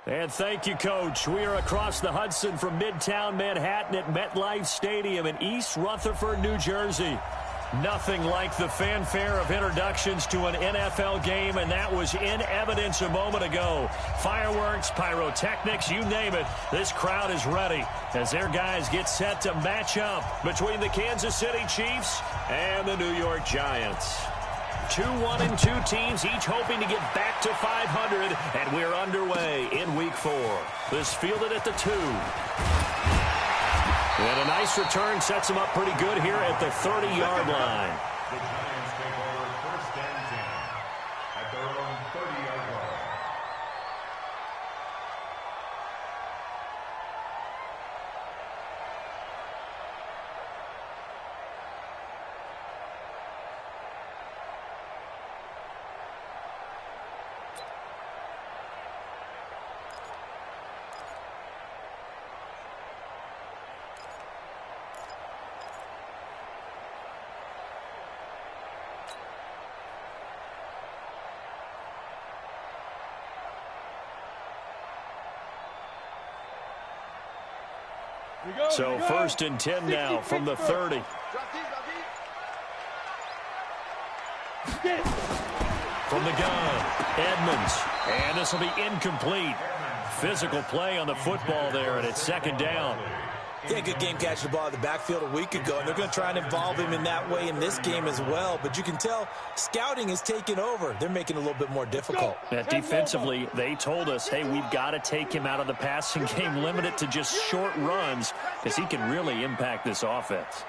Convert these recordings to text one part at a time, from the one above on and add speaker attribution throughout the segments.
Speaker 1: And thank you, Coach. We are across the Hudson from Midtown Manhattan at MetLife Stadium in East Rutherford, New Jersey. Nothing like the fanfare of introductions to an NFL game, and that was in evidence a moment ago. Fireworks, pyrotechnics, you name it. This crowd is ready as their guys get set to match up between the Kansas City Chiefs and the New York Giants. 2-1-2 teams, each hoping to get back to 500, and we're underway in Week 4. This fielded at the 2. And a nice return sets them up pretty good here at the 30-yard line.
Speaker 2: The Giants take over 1st and 10 at their own 30-yard line.
Speaker 1: So 1st and 10 now from the 30. From the gun, Edmonds. And this will be incomplete. Physical play on the football there, and it's 2nd down.
Speaker 3: Yeah, good game catching the ball in the backfield a week ago, and they're going to try and involve him in that way in this game as well. But you can tell scouting is taking over. They're making it a little bit more difficult.
Speaker 1: Defensively, they told us, hey, we've got to take him out of the passing game, limit it to just short runs, because he can really impact this offense.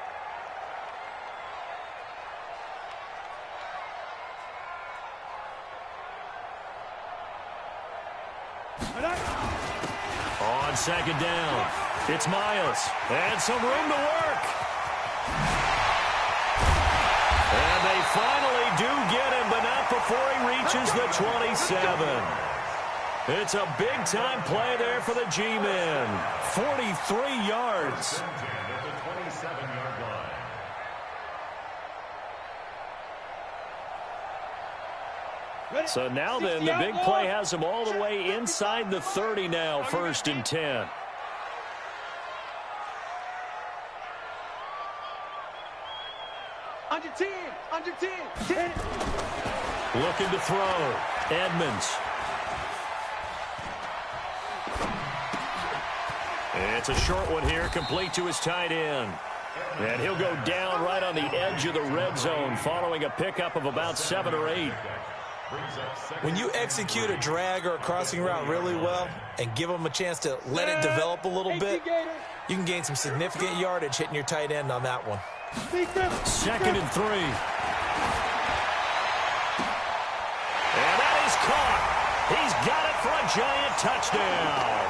Speaker 1: On 2nd down, it's Miles, and some room to work. And they finally do get him, but not before he reaches the 27. It's a big-time play there for the G-men. 43 yards. So now then, the big play has him all the way inside the 30 now, 1st and 10.
Speaker 4: Under 10, under 10, 10.
Speaker 1: Looking to throw. Edmonds. It's a short one here, complete to his tight end. And he'll go down right on the edge of the red zone, following a pickup of about 7 or 8.
Speaker 3: When you execute a drag or a crossing route really well and give them a chance to let it develop a little bit, you can gain some significant yardage hitting your tight end on that one.
Speaker 1: 2nd and 3. And that is caught. He's got it for a giant touchdown.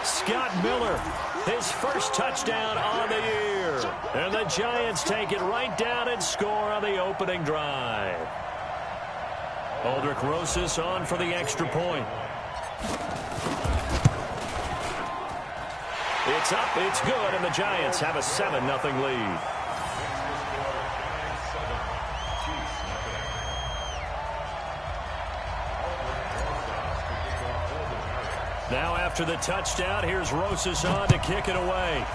Speaker 1: Scott Miller, his first touchdown on the year. And the Giants take it right down and score on the opening drive. Aldrich Rosas on for the extra point. It's up, it's good, and the Giants have a 7-0 lead. Now after the touchdown, here's Rosas on to kick it away.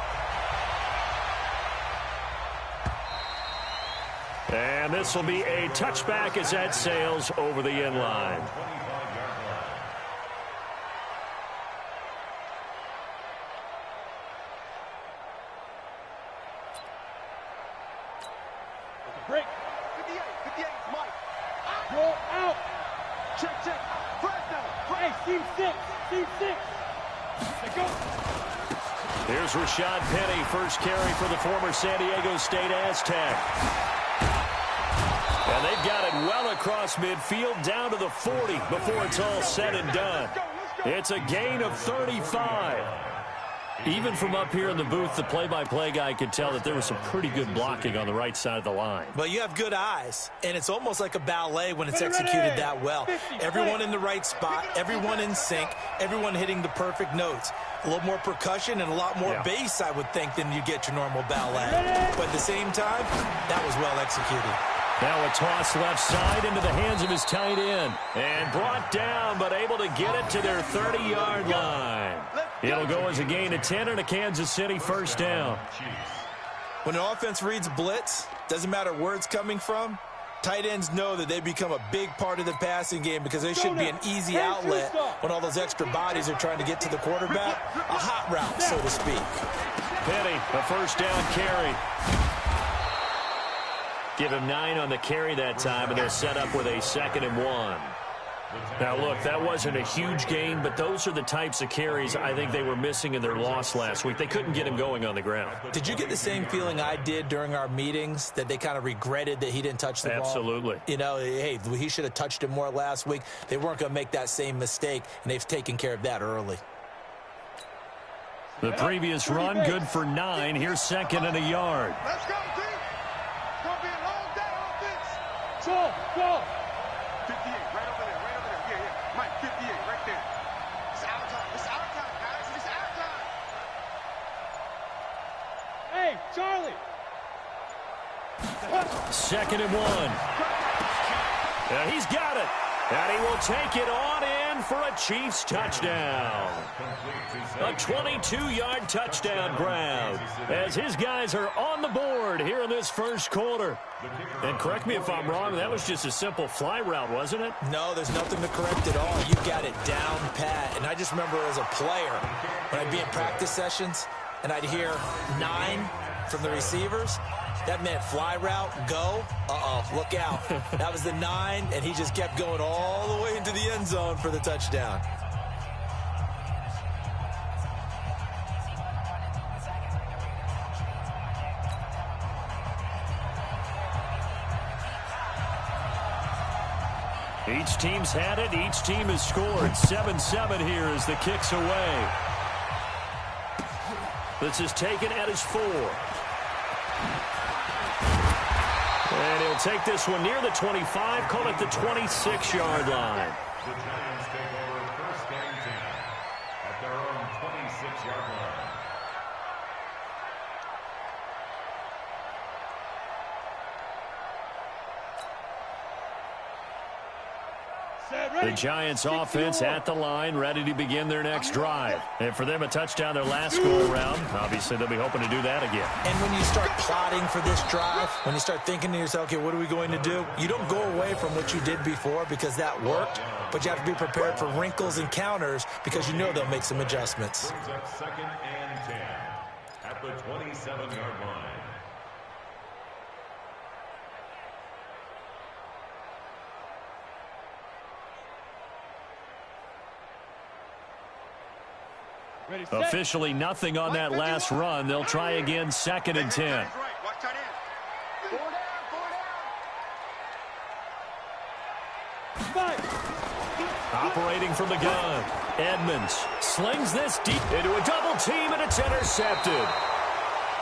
Speaker 1: And this will be a touchback as that sails over the end line.
Speaker 4: Break. 58, 58, Mike. Roll out. Check, check. First down. Hey, team 6. Team 6. Let's go.
Speaker 1: Here's Rashad Penny, first carry for the former San Diego State Aztec. And they've got it well across midfield down to the 40 before it's all said and done. It's a gain of 35. Even from up here in the booth, the play-by-play guy could tell that there was some pretty good blocking on the right side of the line.
Speaker 3: But you have good eyes, and it's almost like a ballet when it's executed that well. Everyone in the right spot, everyone in sync, everyone hitting the perfect notes. A little more percussion and a lot more bass, I would think, than you get your normal ballet. But at the same time, that was well executed.
Speaker 1: Now a toss left side into the hands of his tight end. And brought down, but able to get it to their 30-yard line. It'll go as a gain of 10 and a Kansas City first down.
Speaker 3: When an offense reads blitz, doesn't matter where it's coming from, tight ends know that they become a big part of the passing game because they should be an easy outlet when all those extra bodies are trying to get to the quarterback. A hot route, so to speak.
Speaker 1: Petty, a first down carry. Give him 9 on the carry that time, and they'll set up with a 2nd and 1. Now, look, that wasn't a huge gain, but those are the types of carries I think they were missing in their loss last week. They couldn't get him going on the ground.
Speaker 3: Did you get the same feeling I did during our meetings, that they kind of regretted that he didn't touch the ball?
Speaker 1: Absolutely.
Speaker 3: You know, hey, he should have touched it more last week. They weren't going to make that same mistake, and they've taken care of that early.
Speaker 1: The previous run, good for 9. Here's 2nd and a yard.
Speaker 4: Let's go, team. It's going to be a long day on offense. Go. 58, right over there. Yeah. Mike, 58, right there. It's our time. It's our time, guys. It's our time. Hey, Charlie.
Speaker 1: 2nd and 1. Now he's got it. And he will take it on in for a Chiefs touchdown. A 22-yard touchdown grab as his guys are on the board here in this first quarter. And correct me if I'm wrong, that was just a simple fly route, wasn't it?
Speaker 3: No, there's nothing to correct at all. You got it down pat. And I just remember as a player, when I'd be in practice sessions and I'd hear 9 from the receivers, that meant fly route, go, look out. That was the 9, and he just kept going all the way into the end zone for the touchdown.
Speaker 1: Each team's had it. Each team has scored. 7-7 here as the kick's away. This is taken at his 4. And he'll take this one near the 25, call it the 26-yard line.
Speaker 2: The Giants take over 1st and 10 at their own 26-yard line.
Speaker 1: The Giants offense at the line, ready to begin their next drive. And for them, a touchdown their last go-around. Obviously, they'll be hoping to do that again.
Speaker 3: And when you start plotting for this drive, when you start thinking to yourself, okay, what are we going to do? You don't go away from what you did before because that worked, but you have to be prepared for wrinkles and counters because you know they'll make some adjustments.
Speaker 2: Brings up 2nd and 10 at the 27-yard line.
Speaker 1: Officially nothing on that last run. They'll try again, 2nd and 10. Operating from the gun. Edmonds slings this deep into a double team, and it's intercepted.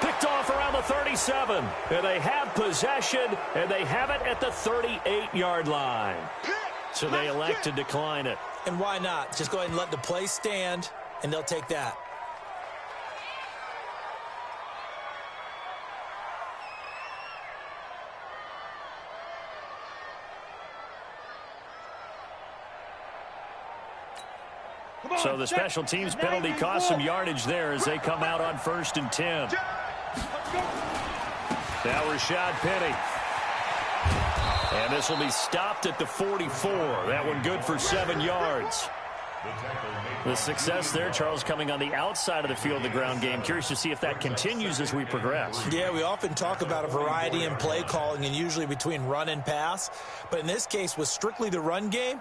Speaker 1: Picked off around the 37. And they have possession, and they have it at the 38-yard line. So they elect to decline it.
Speaker 3: And why not? Just go ahead and let the play stand, and they'll take that.
Speaker 1: So the special teams penalty cost some yardage there as they come out on 1st and 10. Now Rashad Penny. And this will be stopped at the 44. That one good for 7 yards. The success there, Charles, coming on the outside of the field, the ground game. Curious to see if that continues as we progress.
Speaker 3: Yeah, we often talk about a variety in play calling and usually between run and pass. But in this case, with strictly the run game,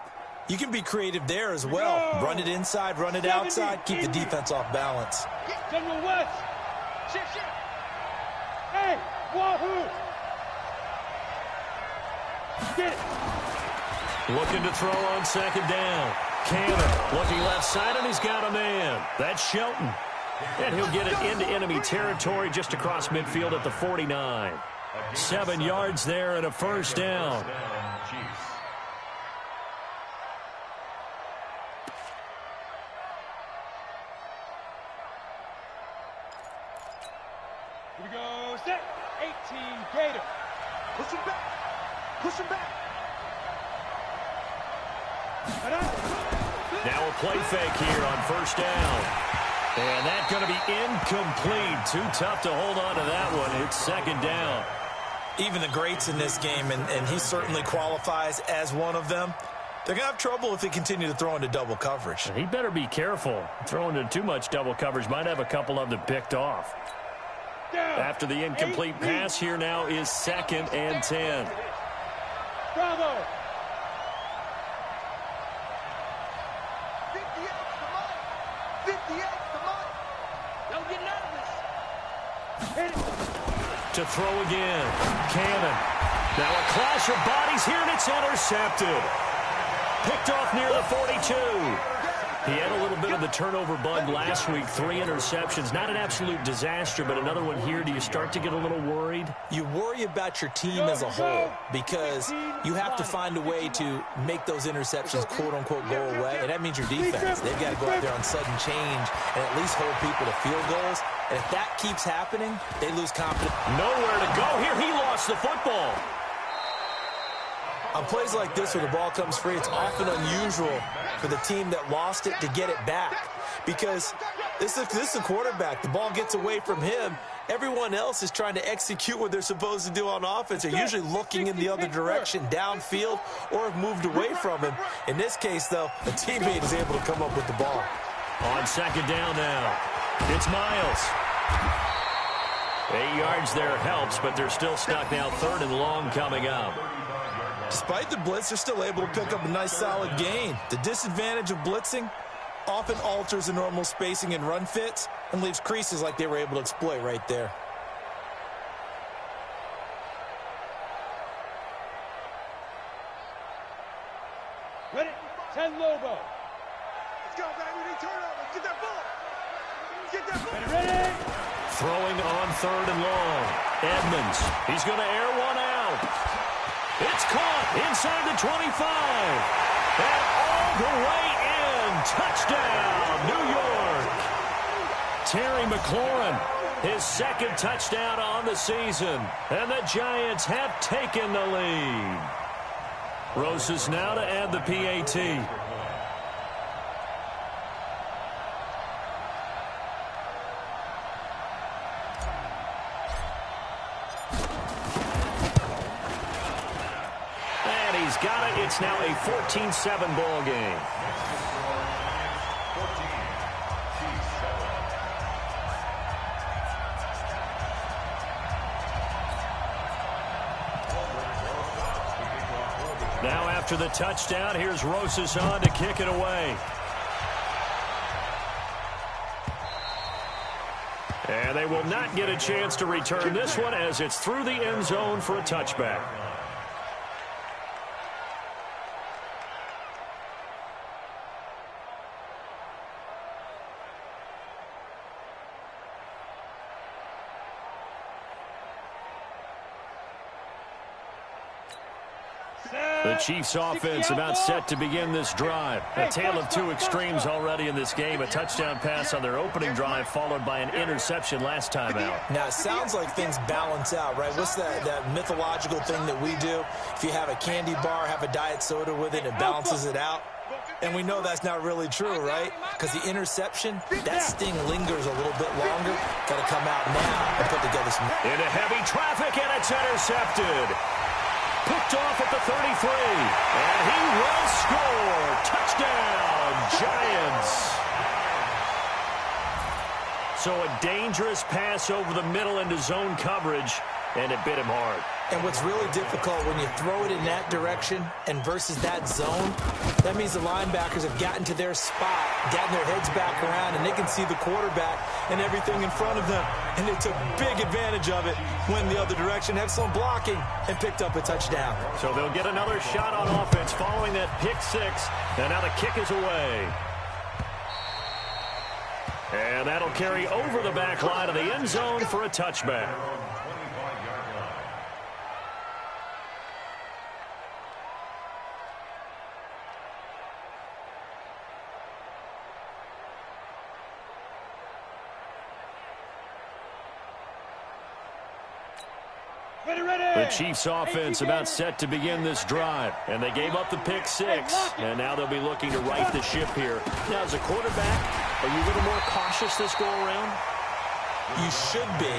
Speaker 3: you can be creative there as well. Run it inside, run it outside, keep the defense off balance.
Speaker 4: General West. Shift. Hey, wahoo. Get it.
Speaker 1: Looking to throw on 2nd down. Cannon looking left side, and he's got a man. That's Shelton. And he'll get it into enemy territory just across midfield at the 49. 7 yards there and a first down.
Speaker 4: Here we go. Set. 18 Gator. Push it back. Push him back.
Speaker 1: Now a play fake here on first down. And that's going to be incomplete. Too tough to hold on to that one. It's second down.
Speaker 3: Even the greats in this game, and he certainly qualifies as one of them, they're going to have trouble if they continue to throw into double coverage.
Speaker 1: He better be careful. Throwing into too much double coverage might have a couple of them picked off. After the incomplete pass, here now is 2nd and 10.
Speaker 4: Bravo. 58, come on. Don't get nervous.
Speaker 1: To throw again. Cannon. Now a clash of bodies here, and it's intercepted. Picked off near the 42. He had a little bit of the turnover bug last week. 3 interceptions. Not an absolute disaster, but another one here. Do you start to get a little worried?
Speaker 3: You worry about your team as a whole because you have to find a way to make those interceptions, quote-unquote, go away. And that means your defense. They've got to go out there on sudden change and at least hold people to field goals. And if that keeps happening, they lose confidence.
Speaker 1: Nowhere to go here. He lost the football.
Speaker 3: On plays like this where the ball comes free, it's often unusual for the team that lost it to get it back because this is a quarterback. The ball gets away from him. Everyone else is trying to execute what they're supposed to do on offense. They're usually looking in the other direction, downfield, or have moved away from him. In this case, though, a teammate is able to come up with the ball.
Speaker 1: On second down now, it's Miles. 8 yards there helps, but they're still stuck now. 3rd and long coming up.
Speaker 3: Despite the blitz, they're still able to pick up a nice solid gain. The disadvantage of blitzing often alters the normal spacing and run fits and leaves creases like they were able to exploit right there.
Speaker 4: Ready? 10 Lobo. Let's go, baby. We need turnover. Get that ball. Get that ball. Ready?
Speaker 1: Throwing on 3rd and long. Edmonds. He's going to air one out. It's caught inside the 25. And all the way in. Touchdown, New York. Terry McLaurin, his 2nd touchdown on the season. And the Giants have taken the lead. Roses now to add the PAT. Got it. It's now a 14-7 ball game. Now after the touchdown, here's Roses on to kick it away. And they will not get a chance to return this one as it's through the end zone for a touchback. The Chiefs offense about set to begin this drive. A tale of 2 extremes already in this game. A touchdown pass on their opening drive followed by an interception last time out.
Speaker 3: Now, it sounds like things balance out, right? What's that mythological thing that we do? If you have a candy bar, have a diet soda with it, it balances it out. And we know that's not really true, right? Because the interception, that sting lingers a little bit longer. Got to come out now and put together some...
Speaker 1: Into heavy traffic, and it's intercepted. Picked off at the 33. And he will score. Touchdown, Giants. So a dangerous pass over the middle into zone coverage, and it bit him hard.
Speaker 3: And what's really difficult when you throw it in that direction and versus that zone, that means the linebackers have gotten to their spot, gotten their heads back around, and they can see the quarterback and everything in front of them. And they took big advantage of it, went the other direction, excellent blocking, and picked up a touchdown.
Speaker 1: So they'll get another shot on offense following that pick 6, and now the kick is away. And that'll carry over the back line of the end zone for a touchback. The Chiefs offense about set to begin this drive. And they gave up the pick six. And now they'll be looking to right the ship here. Now, as a quarterback, are you a little more cautious this go around?
Speaker 3: You should be,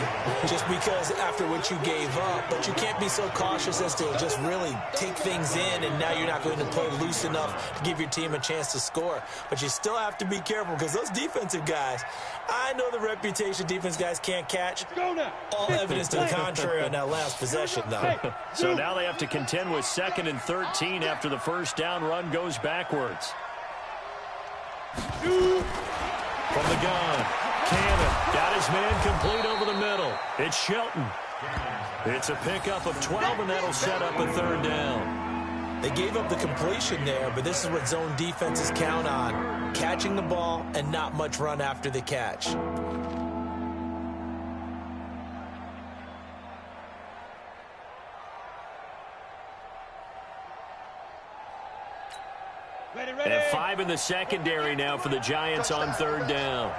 Speaker 3: just because after what you gave up. But you can't be so cautious as to just really take things in, and now you're not going to play loose enough to give your team a chance to score. But you still have to be careful, because those defensive guys, I know the reputation defense guys can't catch. All evidence to the contrary on that last possession, though.
Speaker 1: So now they have to contend with 2nd and 13 after the first down run goes backwards. From the gun, Cannon got his man complete over the middle. It's Shelton. It's a pickup of 12, and that'll set up a 3rd down.
Speaker 3: They gave up the completion there, but this is what zone defenses count on. Catching the ball and not much run after the catch.
Speaker 1: And 5 in the secondary now for the Giants on 3rd down.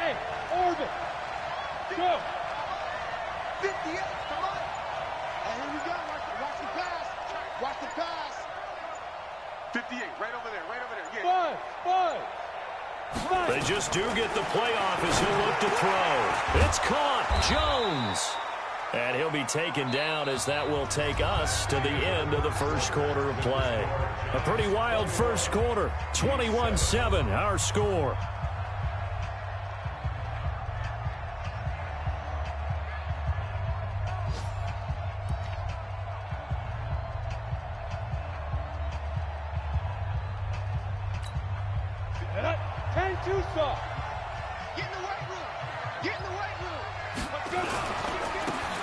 Speaker 4: Hey, Orbit. Go. 58, come on. And here we go. Watch the pass. Watch the pass. 58, right over there, yeah. Five.
Speaker 1: They just do get the playoff as he'll look to throw. It's caught. Jones. And he'll be taken down as that will take us to the end of the first quarter of play. A pretty wild first quarter. 21-7, our score.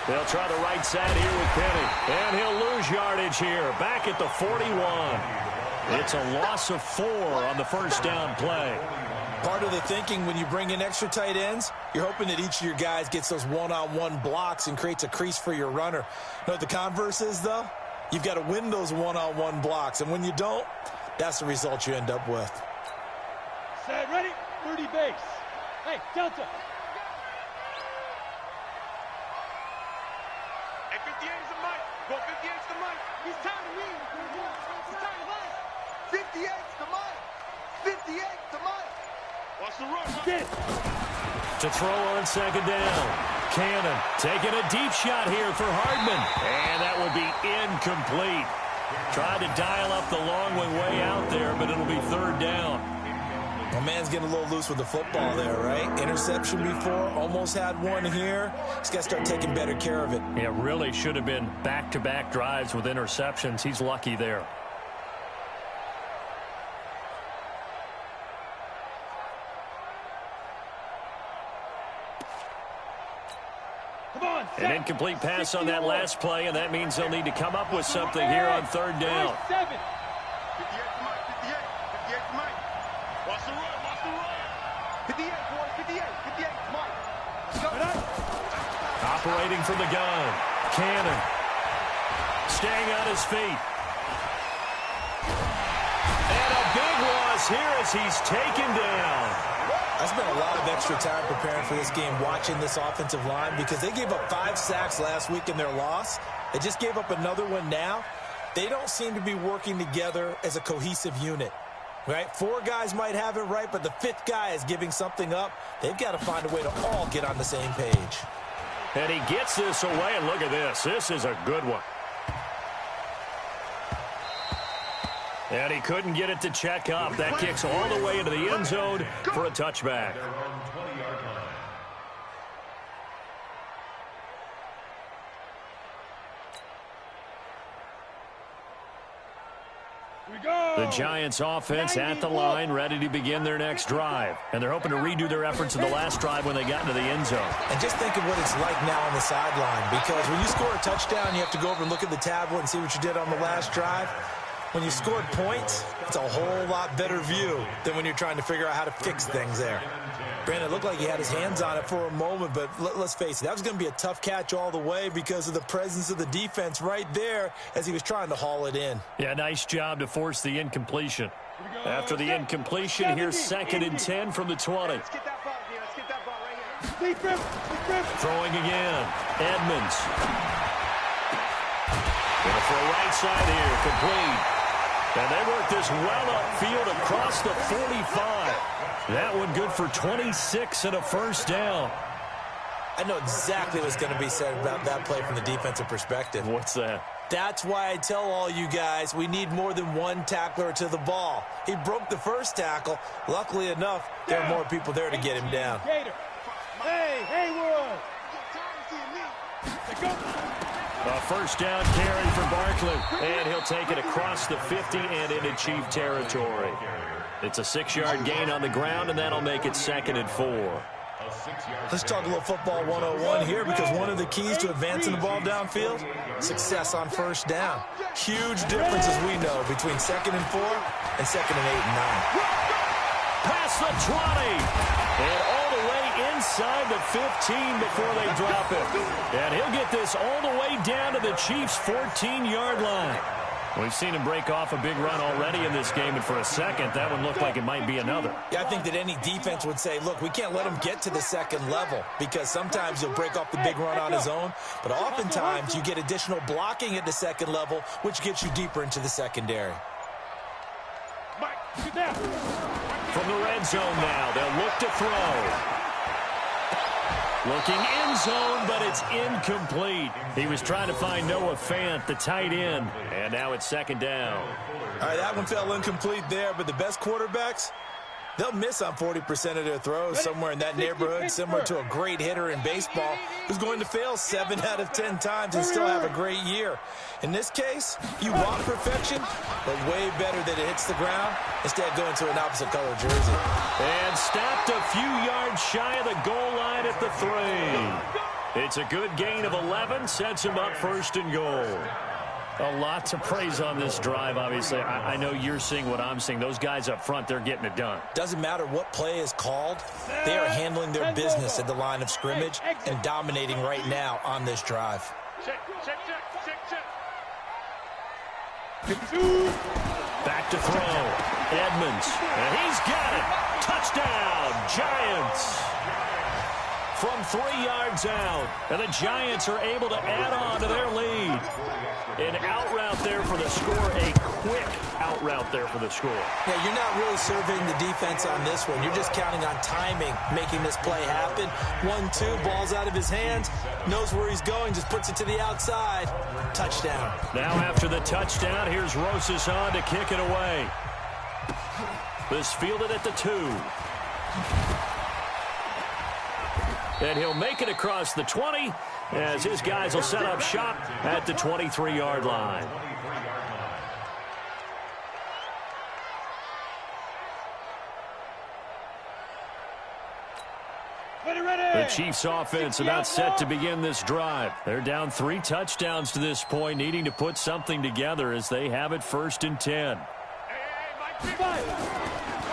Speaker 1: They'll try the right side here with Penny. And he'll lose yardage here. Back at the 41. It's a loss of 4 on the first down play.
Speaker 3: Part of the thinking when you bring in extra tight ends, you're hoping that each of your guys gets those one-on-one blocks and creates a crease for your runner. You know what the converse is, though? You've got to win those one-on-one blocks. And when you don't, that's the result you end up with.
Speaker 4: Set, ready, 30 base. Hey, Delta. Hey, 58 is the mic. Go 58 is the mic. He's tired of me. He's tired of us. 58 is the mic. 58 is the mic. Watch the run. Get it.
Speaker 1: To throw on 2nd down. Cannon taking a deep shot here for Hardman. And that would be incomplete. Tried to dial up the long one way out there, but it'll be 3rd down.
Speaker 3: My man's getting a little loose with the football there, right? Interception before, almost had one here. He's got to start taking better care of it.
Speaker 1: Yeah, really should have been back-to-back drives with interceptions. He's lucky there. An incomplete pass on that last play, and that means they'll need to come up with something here on 3rd down.
Speaker 4: 58 to Mike, 58 to Mike. Watch the run, watch the run. 58, boys, 58 to Mike. Let's go.
Speaker 1: Operating from the gun. Cannon. Staying on his feet. And a big loss here as he's taken down.
Speaker 3: I spent a lot of extra time preparing for this game, watching this offensive line, because they gave up 5 sacks last week in their loss. They just gave up another one now. They don't seem to be working together as a cohesive unit, right? 4 guys might have it right, but the 5th guy is giving something up. They've got to find a way to all get on the same page.
Speaker 1: And he gets this away, and look at this. This is a good one. And he couldn't get it to check up. That kicks all the way into the end zone for a touchback. The Giants offense at the line, ready to begin their next drive. And they're hoping to redo their efforts in the last drive when they got into the end zone.
Speaker 3: And just think of what it's like now on the sideline, because when you score a touchdown, you have to go over and look at the tablet and see what you did on the last drive. When you scored points, it's a whole lot better view than when you're trying to figure out how to fix things there. Brandon, it looked like he had his hands on it for a moment, but let's face it, that was going to be a tough catch all the way because of the presence of the defense right there as he was trying to haul it in.
Speaker 1: Yeah, nice job to force the incompletion. After the incompletion, here's 2nd and 10 from the 20.
Speaker 4: Let's get that ball here. Let's get that ball right here.
Speaker 1: Throwing again. Edmonds. Gonna throw right side here. Complete. And they work this well upfield across the 45. That one good for 26 and a first down.
Speaker 3: I know exactly what's going to be said about that play from the defensive perspective.
Speaker 1: What's that?
Speaker 3: That's why I tell all you guys we need more than one tackler to the ball. He broke the first tackle. Luckily enough, there are more people there to get him down.
Speaker 4: Hey, Haywood!
Speaker 1: A first down carry for Barkley. And he'll take it across the 50 and into Chief territory. It's a 6-yard gain on the ground, and that'll make it 2nd and 4.
Speaker 3: Let's talk a little football 101 here, because one of the keys to advancing the ball downfield, success on first down. Huge difference, as we know, between 2nd and 4 and 2nd and 8 and 9.
Speaker 1: Past the 20. And all the way inside the 15 before they drop it. And he'll get this all the way down to the Chiefs' 14-yard line. We've seen him break off a big run already in this game, and for a second, that one looked like it might be another.
Speaker 3: Yeah, I think that any defense would say, look, we can't let him get to the second level, because sometimes he'll break off the big run on his own, but oftentimes you get additional blocking at the second level, which gets you deeper into the secondary.
Speaker 1: From the red zone now, they'll look to throw. Looking in zone, but it's incomplete. He was trying to find Noah Fant, the tight end, and now it's 2nd down.
Speaker 3: All right, that one fell incomplete there, but the best quarterbacks, they'll miss on 40% of their throws, somewhere in that neighborhood, similar to a great hitter in baseball who's going to fail 7 out of 10 times and still have a great year. In this case, you want perfection, but way better that it hits the ground instead of going to an opposite color jersey.
Speaker 1: And stopped a few yards shy of the goal line at the 3. It's a good gain of 11, sets him up 1st and goal. A lot to praise on this drive, obviously. I know you're seeing what I'm seeing. Those guys up front, they're getting it done.
Speaker 3: Doesn't matter what play is called. They are handling their business at the line of scrimmage and dominating right now on this drive.
Speaker 1: Back to throw. Edmonds. And he's got it. Touchdown, Giants. From 3 yards out. And the Giants are able to add on to their lead. An out route there for the score. A quick out route there for the score.
Speaker 3: Yeah, you're not really surveying the defense on this one. You're just counting on timing, making this play happen. 1-2, ball's out of his hands. Knows where he's going, just puts it to the outside. Touchdown.
Speaker 1: Now after the touchdown, here's Rosas on to kick it away. This fielded at the 2. And he'll make it across the 20 as his guys will set up shop at the 23-yard line. The Chiefs offense about set to begin this drive. They're down 3 touchdowns to this point, needing to put something together as they have it 1st and 10.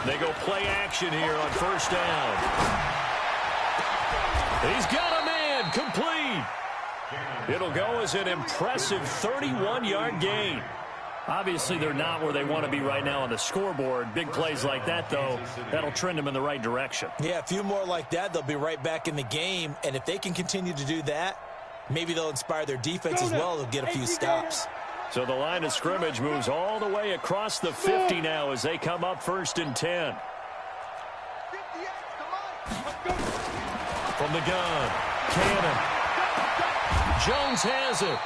Speaker 1: They go play action here on 1st down. He's got a man, complete. It'll go as an impressive 31-yard gain. Obviously, they're not where they want to be right now on the scoreboard. Big plays like that, though, that'll trend them in the right direction.
Speaker 3: Yeah, a few more like that, they'll be right back in the game. And if they can continue to do that, maybe they'll inspire their defense as well. They'll get a few stops.
Speaker 1: So the line of scrimmage moves all the way across the 50 now as they come up 1st and 10. From the gun, Cannon. Jones has it.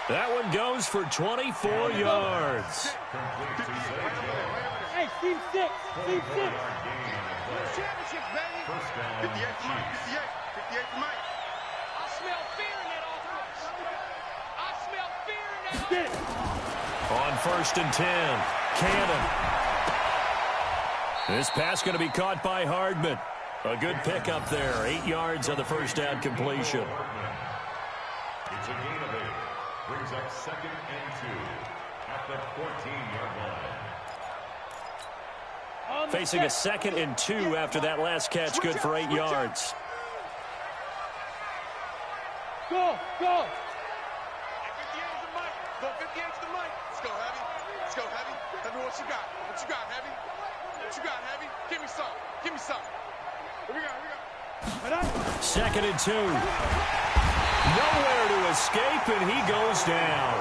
Speaker 1: That one goes for 24 yards.
Speaker 4: Hey, team 6. Team 6. Championship, baby. 58 for Mike. 58 for Mike. I smell fear in that offense. I smell fear in that offense.
Speaker 1: On 1st and 10, Cannon. This pass going to be caught by Hardman. A good pickup there. 8 yards on the 1st down completion.
Speaker 2: It's a gain of 8. Brings up 2nd and 2 at the 14-yard line.
Speaker 1: Facing a 2nd and 2 after that last catch, good for 8 yards.
Speaker 4: Go, go. 58 is the mic. Go 58 is the mic. Let's go, Heavy. Let's go, Heavy. Tell me what you got. What you got, Heavy? What you got, Heavy? Give me some. Give me some. Here we go, here we go.
Speaker 1: 2nd and 2. Nowhere to escape, and he goes down.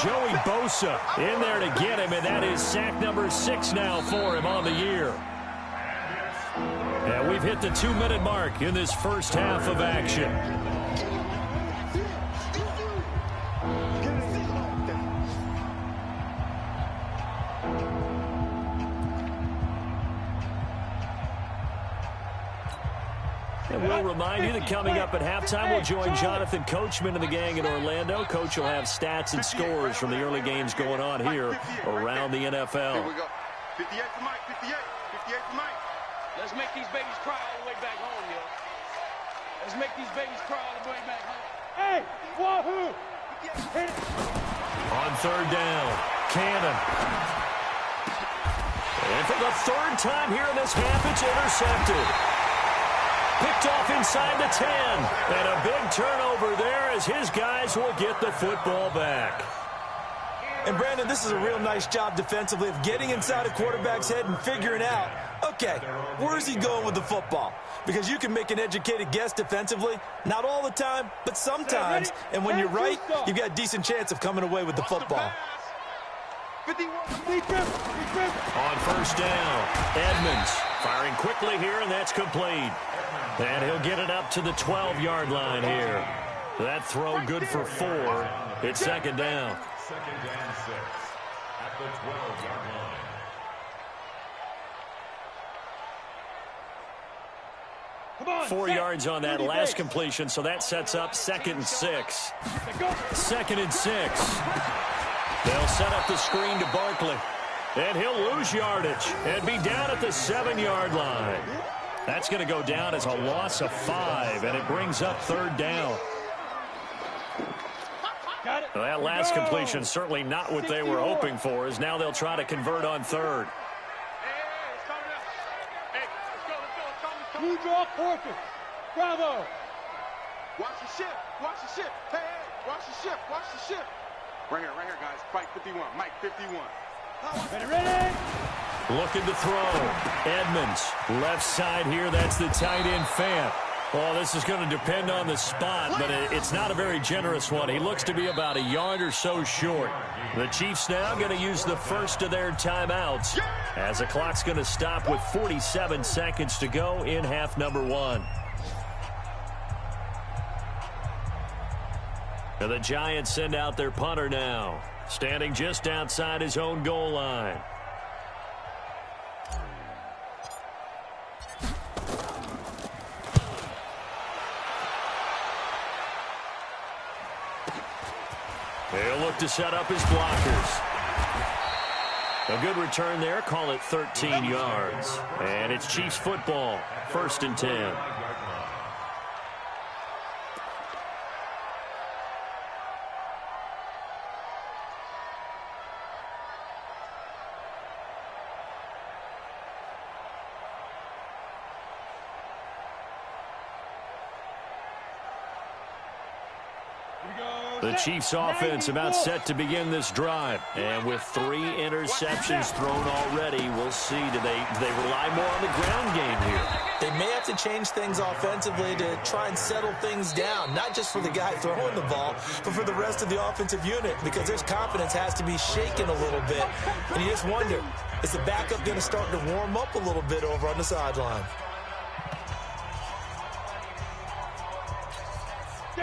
Speaker 1: Joey Bosa in there to get him, and that is sack number 6 now for him on the year. And we've hit the 2-minute mark in this first half of action. And we'll remind you that coming up at halftime, we'll join Jonathan Coachman and the gang in Orlando. Coach will have stats and scores from the early games going on here around the NFL.
Speaker 4: Here we go. 58 for Mike, 58. 58 for Mike.
Speaker 5: Let's make these babies cry all the way back home, yo. Let's make these babies cry all the way back home.
Speaker 4: Hey, wahoo!
Speaker 1: On 3rd down, Cannon. And for the 3rd time here in this half, it's intercepted. Picked off inside the 10. And a big turnover there as his guys will get the football back.
Speaker 3: And, Brandon, this is a real nice job defensively of getting inside a quarterback's head and figuring out, okay, where's he going with the football? Because you can make an educated guess defensively, not all the time, but sometimes. And when you're right, you've got a decent chance of coming away with the football.
Speaker 1: On 1st down, Edmonds firing quickly here, and that's complete. And he'll get it up to the 12-yard line here. That throw good for 4. It's 2nd down.
Speaker 2: 2nd and 6 at the 12-yard line.
Speaker 1: 4 yards on that last completion, so that sets up 2nd and 6. 2nd and 6. They'll set up the screen to Barkley. And he'll lose yardage and be down at the 7-yard line. That's going to go down as a loss of 5, and it brings up 3rd down. Well, that last completion certainly not what they were hoping for, as now they'll try to convert on 3rd.
Speaker 4: Blue draw quarter. Bravo. Watch the ship. Watch the ship. Hey, hey. Watch the ship. Watch the ship. Right here, guys. Fight 51. Mike 51. Ready?
Speaker 1: Looking to throw. Edmonds, left side here. That's the tight end, Fant. Well, this is going to depend on the spot, but it's not a very generous one. He looks to be about a yard or so short. The Chiefs now going to use the first of their timeouts as the clock's going to stop with 47 seconds to go in half number 1. And the Giants send out their punter now, standing just outside his own goal line. They'll look to set up his blockers. A good return there. Call it 13 yards. And it's Chiefs football. 1st and 10. The Chiefs offense about set to begin this drive. And with 3 interceptions thrown already, we'll see. Do they rely more on the ground game here?
Speaker 3: They may have to change things offensively to try and settle things down, not just for the guy throwing the ball, but for the rest of the offensive unit, because their confidence has to be shaken a little bit. And you just wonder, is the backup going to start to warm up a little bit over on the sideline?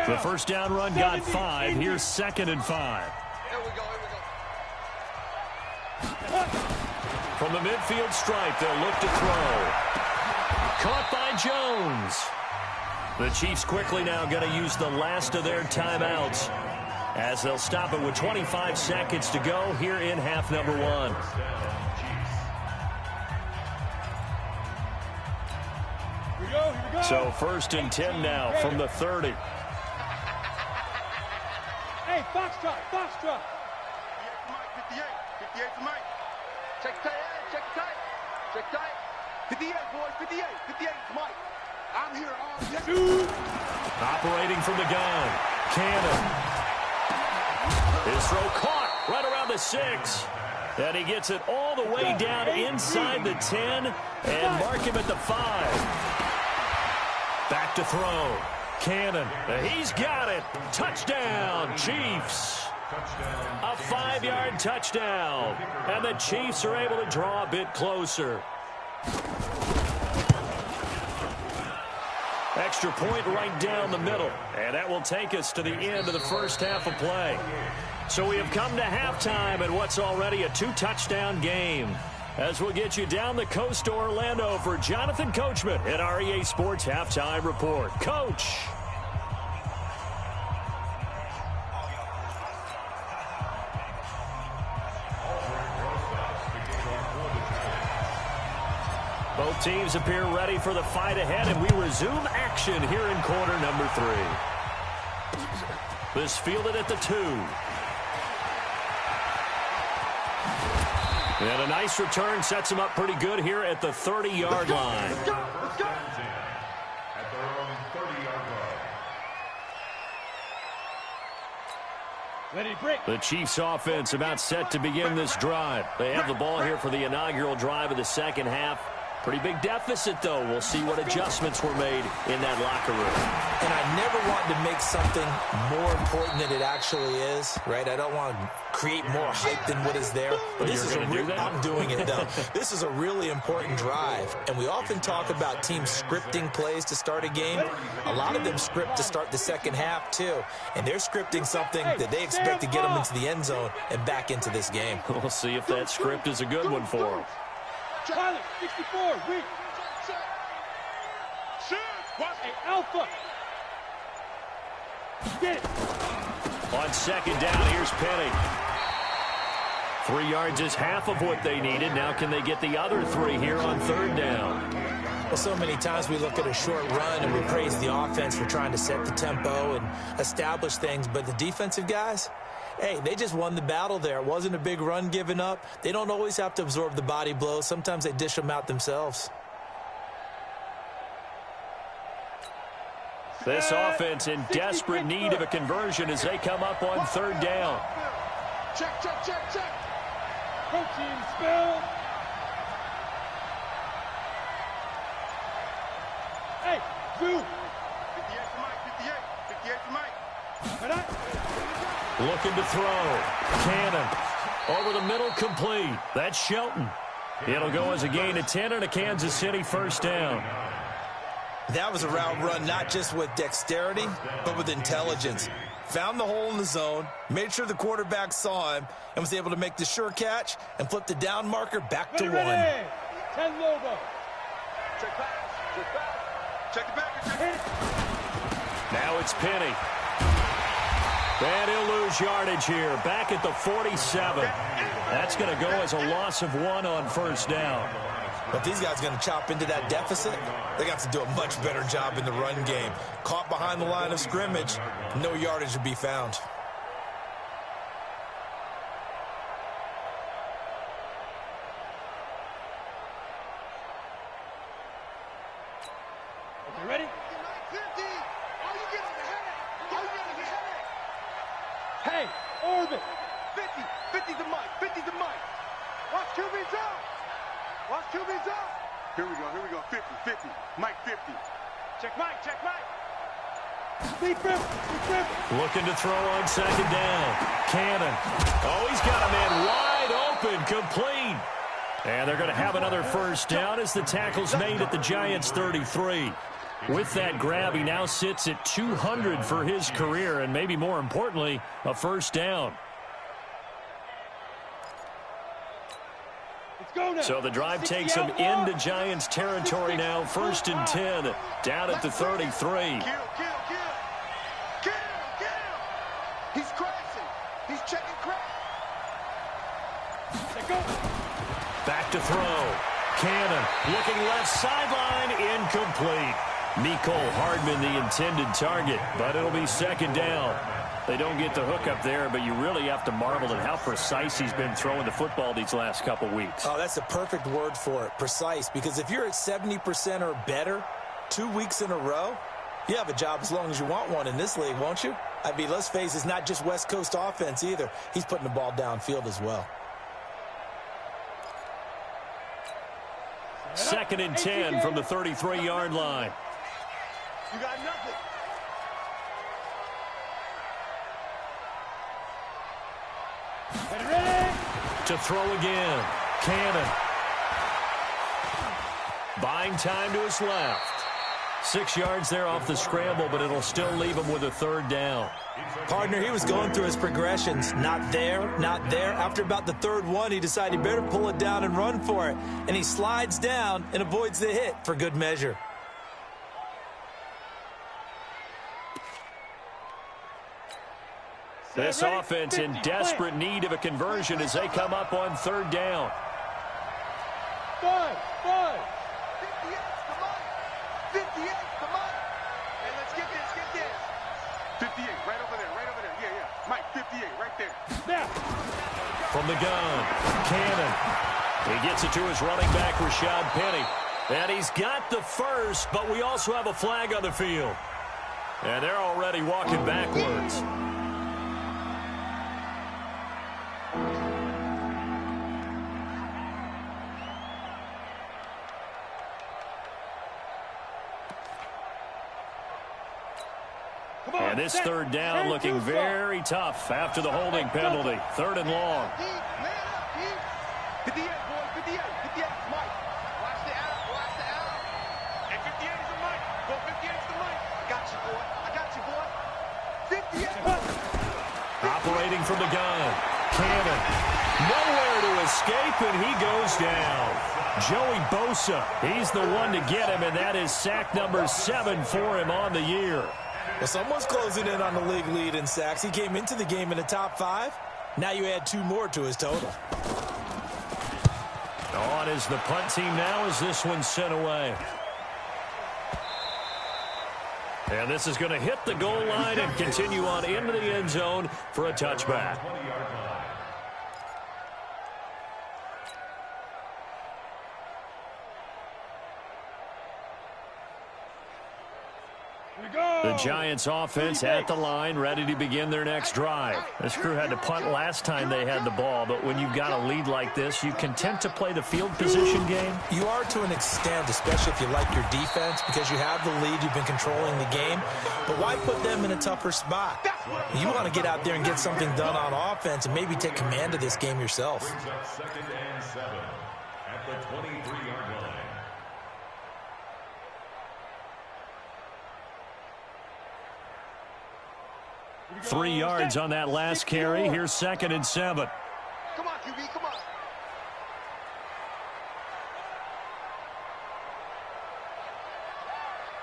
Speaker 1: The first down run got 5. Here's 2nd and 5.
Speaker 4: Here we go.
Speaker 1: From the midfield stripe, they'll look to throw. Caught by Jones. The Chiefs quickly now going to use the last of their timeouts as they'll stop it with 25 seconds to go here in half number 1.
Speaker 4: Here we go.
Speaker 1: So 1st and 10 now from the 30.
Speaker 4: Hey, Foxtrot. 58 for Mike. 58 for Mike. Check tight. 58, boys. 58 for Mike. I'm here all day.
Speaker 1: Operating from the gun. Cannon. His throw caught right around the 6. And he gets it all the way down inside the 10 and mark him at the 5. Back to throw. Cannon. He's got it. Touchdown, Chiefs. A 5-yard touchdown. And the Chiefs are able to draw a bit closer. Extra point right down the middle. And that will take us to the end of the first half of play. So we have come to halftime at what's already a 2-touchdown game. As we'll get you down the coast to Orlando for Jonathan Coachman at our EA Sports Halftime Report. Coach. Both teams appear ready for the fight ahead, and we resume action here in quarter number 3. This fielded at the 2. And a nice return sets him up pretty good here at the 30-yard line.
Speaker 2: At their own 30-yard line.
Speaker 4: Ready, break.
Speaker 1: The Chiefs offense about set to begin this drive. They have the ball here for the inaugural drive of the second half. Pretty big deficit, though. We'll see what adjustments were made in that locker room.
Speaker 3: And I never want to make something more important than it actually is, right? I don't want to create more hype than what is there. But this is I'm doing it, though. This is a really important drive. And we often talk about teams scripting plays to start a game. A lot of them script to start the second half, too. And they're scripting something that they expect to get them into the end zone and back into this game.
Speaker 1: We'll see if that script is a good one for them.
Speaker 4: Pilot, 64, weak. Hey, Alpha. Get it.
Speaker 1: On second down, here's Penny. 3 yards is half of what they needed. Now can they get the other 3 here on third down?
Speaker 3: Well, so many times we look at a short run and we praise the offense for trying to set the tempo and establish things. But the defensive guys, hey, they just won the battle there. It wasn't a big run given up. They don't always have to absorb the body blows. Sometimes they dish them out themselves.
Speaker 1: This offense in desperate need of a conversion as they come up on third down.
Speaker 4: Check, check, check, check. Protein spill. Hey, Zoo. 58 for Mike, 58 for Mike.
Speaker 1: Looking to throw. Cannon. Over the middle, complete. That's Shelton. It'll go as a gain of 10 and a Kansas City first down.
Speaker 3: That was a route run not just with dexterity, but with intelligence. Found the hole in the zone, made sure the quarterback saw him, and was able to make the sure catch and flip the down marker back to 1.
Speaker 4: 10 Lobo. Check back. Check back. Check the back. Check it.
Speaker 1: Now it's Penny. And he'll lose yardage here. Back at the 47. That's going to go as a loss of 1 on first down.
Speaker 3: But these guys are going to chop into that deficit. They got to do a much better job in the run game. Caught behind the line of scrimmage, no yardage to be found.
Speaker 4: Okay, ready? 50. All you get is a headache. All you get is a headache. Hey, orbit. 50. 50 to Mike. 50 to Mike. Watch QB's up. Watch QB's up. Here we go. Here we go. 50. 50. Mike 50. Check Mike. Check Mike. Bluprint.
Speaker 1: Looking to throw on second down. Cannon. Oh, he's got a man wide open. Complete. And they're going to have another first down as the tackle's made at the Giants' 33. With that grab, he now sits at 200 for his career, and maybe more importantly, a first down. So the drive takes him into Giants territory now. First and 10, down at the 33.
Speaker 4: Kill. He's crashing. He's checking crash.
Speaker 1: Back to throw. Cannon looking left sideline, incomplete. Mecole Hardman the intended target, but it'll be second down. They don't get the hook up there, but you really have to marvel at how precise he's been throwing the football these last couple weeks.
Speaker 3: Oh, that's the perfect word for it, precise, because if you're at 70% or better 2 weeks in a row, you have a job as long as you want one in this league, won't you? I mean, let's face it, it's not just West Coast offense either. He's putting the ball downfield as well.
Speaker 1: Second and 10 from the 33-yard line.
Speaker 4: You got nothing.
Speaker 1: Ready? To throw again. Cannon. Buying time to his left. 6 yards there off the scramble, but it'll still leave him with a third down.
Speaker 3: Partner, he was going through his progressions. Not there, not there. After about the third one, he decided he better pull it down and run for it. And he slides down and avoids the hit for good measure.
Speaker 1: This offense in desperate need of a conversion as they come up on third down.
Speaker 4: 5. 58, come on. 58, come on. Hey, let's get this. 58, right over there. Yeah. Mike, 58, right there. Now.
Speaker 1: From the gun, Cannon. He gets it to his running back, Rashad Penny. And he's got the first, but we also have a flag on the field. And they're already walking backwards. And this third down looking very tough after the holding penalty. 3rd and long.
Speaker 4: 58, boy, 58, Mike. Watch the out. And 58 is the Mike. Go 58 is the Mike. I got you, boy. 58.
Speaker 1: Operating from the gun. Cannon. Nowhere to escape, and he goes down. Joey Bosa, he's the one to get him, and that is sack number 7 for him on the year.
Speaker 3: Well, someone's closing in on the league lead in sacks. He came into the game in the top 5. Now you add 2 more to his total.
Speaker 1: On is the punt team now as this one's sent away. And this is going to hit the goal line and continue on into the end zone for a touchback. The Giants offense at the line, ready to begin their next drive. This crew had to punt last time they had the ball, but when you've got a lead like this, you content to play the field position game?
Speaker 3: You are to an extent, especially if you like your defense, because you have the lead, you've been controlling the game. But why put them in a tougher spot? You want to get out there and get something done on offense and maybe take command of this game yourself.
Speaker 2: 2nd and 7 at the 23-yard line.
Speaker 1: 3 yards on that last carry. Here's 2nd and 7.
Speaker 4: Come on, QB, come on.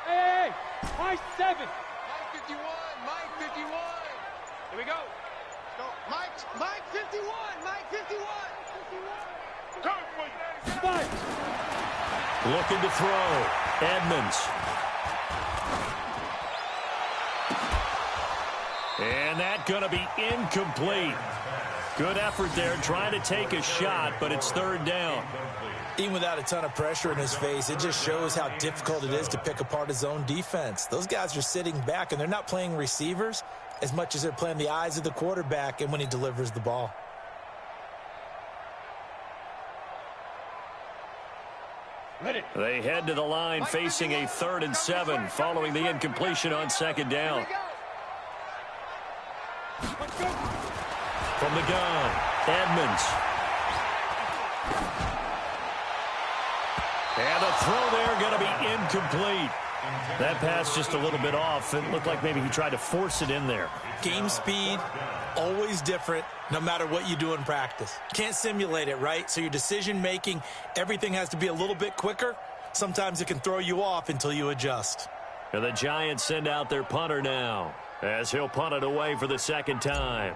Speaker 4: Hey, Mike 7. Mike 51, Mike 51. Here we go. So, Mike 51, Mike 51. Mike.
Speaker 1: Looking to throw. Edmonds. And that's going to be incomplete. Good effort there, trying to take a shot, but it's 3rd down.
Speaker 3: Even without a ton of pressure in his face, it just shows how difficult it is to pick apart his own defense. Those guys are sitting back, and they're not playing receivers as much as they're playing the eyes of the quarterback and when he delivers the ball.
Speaker 1: They head to the line facing a 3rd and 7 following the incompletion on 2nd down. From the gun, Edmonds. And the throw there going to be incomplete. That pass just a little bit off. It looked like maybe he tried to force it in there.
Speaker 3: Game speed, always different, no matter what you do in practice. Can't simulate it, right? So your decision-making, everything has to be a little bit quicker. Sometimes it can throw you off until you adjust.
Speaker 1: And the Giants send out their punter now, as he'll punt it away for the 2nd time.